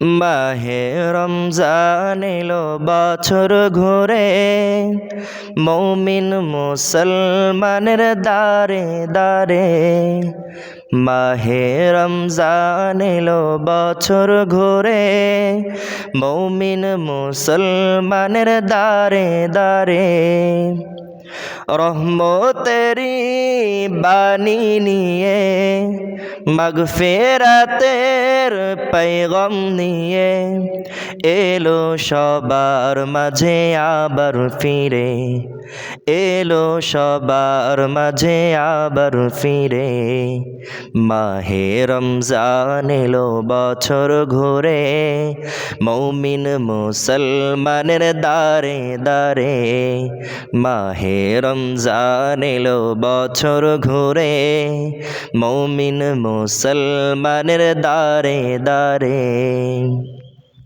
মাহে রমজান এলো বছর ঘুরে, মৌমিন মুসলমানের দারে দারে। মাহে রমজান এলো বছর ঘুরে, মৌমিন মুসলমানের দারে দারে। রহমতেরি বাণী নিয়ে, মাগফিরাতের পয়গাম নিয়ে, এলো সবার মাঝে আবার ফিরে, এলো সবার মাঝে আবার ফিরে। মাহে রমজান এলো বছর ঘুরে, মৌমিন মুসলমানের দারে দারে। মাহে রমজান এলো বছর ঘুরে, মৌমিন মুসলমানের দারে দারে।